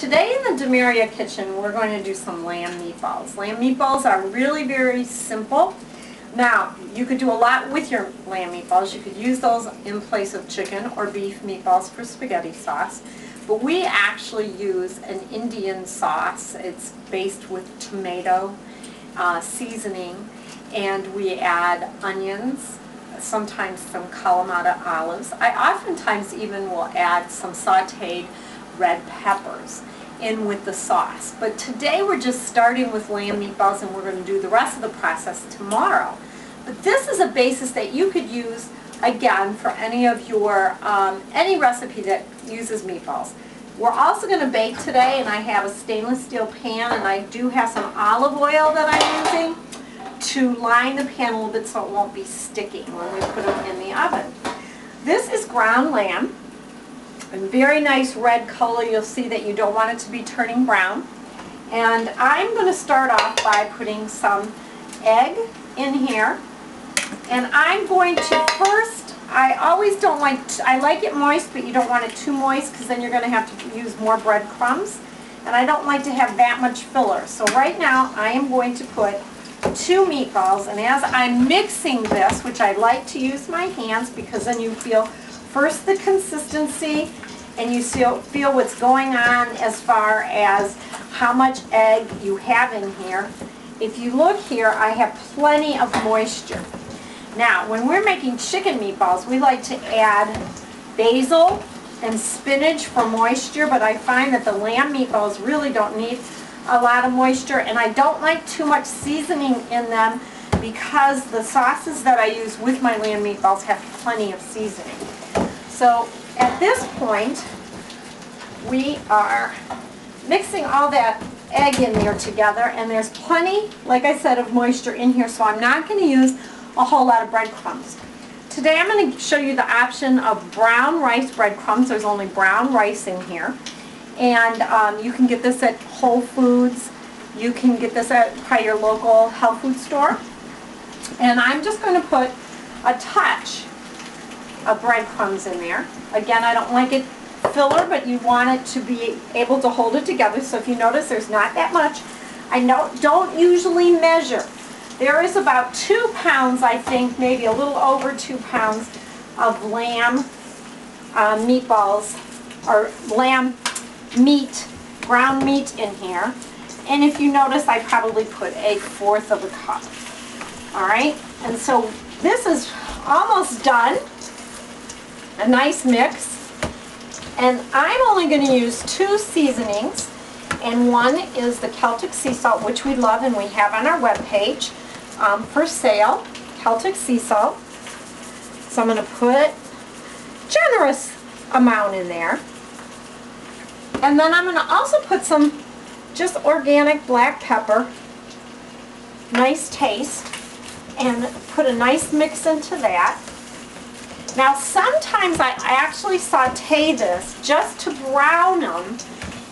Today in the DeMaria kitchen, we're going to do some lamb meatballs. Lamb meatballs are really very simple. Now, you could do a lot with your lamb meatballs. You could use those in place of chicken or beef meatballs for spaghetti sauce. But we actually use an Indian sauce. It's based with tomato seasoning, and we add onions, sometimes some Kalamata olives. I oftentimes even will add some sauteed red peppers in with the sauce. But today we're just starting with lamb meatballs, and we're going to do the rest of the process tomorrow. But this is a basis that you could use again for any of your any recipe that uses meatballs. We're also going to bake today, and I have a stainless steel pan, and I do have some olive oil that I'm using to line the pan a little bit so it won't be sticky when we put them in the oven. This is ground lamb. A very nice red color. You'll see that you don't want it to be turning brown. And I'm going to start off by putting some egg in here. And I'm going to first, I always don't like, I like it moist, but you don't want it too moist because then you're going to have to use more breadcrumbs. And I don't like to have that much filler. So right now I am going to put 2 meatballs, and as I'm mixing this, which I like to use my hands because then you feel first the consistency, and you feel what's going on as far as how much egg you have in here. If you look here, I have plenty of moisture. Now, when we're making chicken meatballs, we like to add basil and spinach for moisture, but I find that the lamb meatballs really don't need a lot of moisture, and I don't like too much seasoning in them because the sauces that I use with my lamb meatballs have plenty of seasoning. So at this point, we are mixing all that egg in there together, and there's plenty, like I said, of moisture in here, so I'm not going to use a whole lot of breadcrumbs. Today I'm going to show you the option of brown rice breadcrumbs. There's only brown rice in here, and you can get this at Whole Foods. You can get this at probably your local health food store. And I'm just going to put a touch of breadcrumbs in there. Again, I don't like it filler, but you want it to be able to hold it together. So if you notice, there's not that much. I don't usually measure. There is about 2 pounds, I think, maybe a little over 2 pounds of lamb meatballs, or lamb meat, ground meat in here. And if you notice, I probably put 1/4 of a cup. All right, and so this is almost done. A nice mix. And I'm only going to use 2 seasonings, and one is the Celtic sea salt, which we love and we have on our webpage for sale, Celtic sea salt. So I'm going to put generous amount in there. And then I'm going to also put some just organic black pepper, nice taste, and put a nice mix into that. Now sometimes I actually saute this just to brown them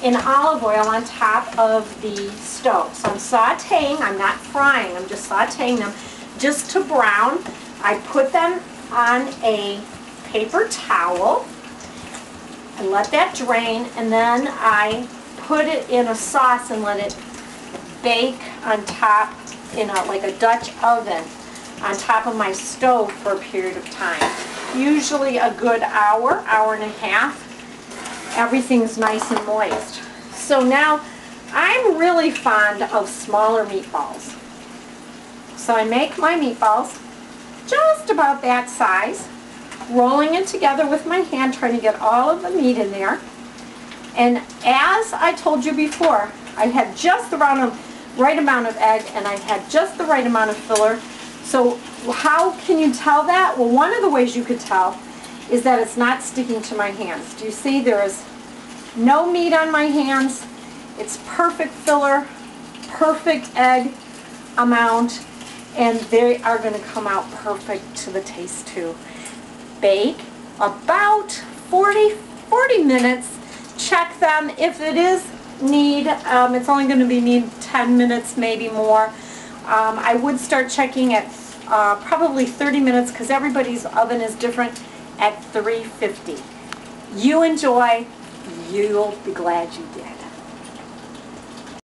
in olive oil on top of the stove. So I'm sauteing, I'm not frying, I'm just sauteing them just to brown. I put them on a paper towel and let that drain, and then I put it in a sauce and let it bake on top in like a Dutch oven on top of my stove for a period of time. Usually a good hour, hour and a half. Everything's nice and moist. So now I'm really fond of smaller meatballs. So I make my meatballs just about that size, rolling it together with my hand, trying to get all of the meat in there. And as I told you before, I had just the right amount of egg, and I had just the right amount of filler. So how can you tell that? Well, one of the ways you could tell is that it's not sticking to my hands. Do you see there is no meat on my hands? It's perfect filler, perfect egg amount, and they are going to come out perfect to the taste too. Bake about 40 minutes. Check them. If it is need, it's only going to be need 10 minutes, maybe more. I would start checking at probably 30 minutes because everybody's oven is different, at 350. You enjoy. You'll be glad you did.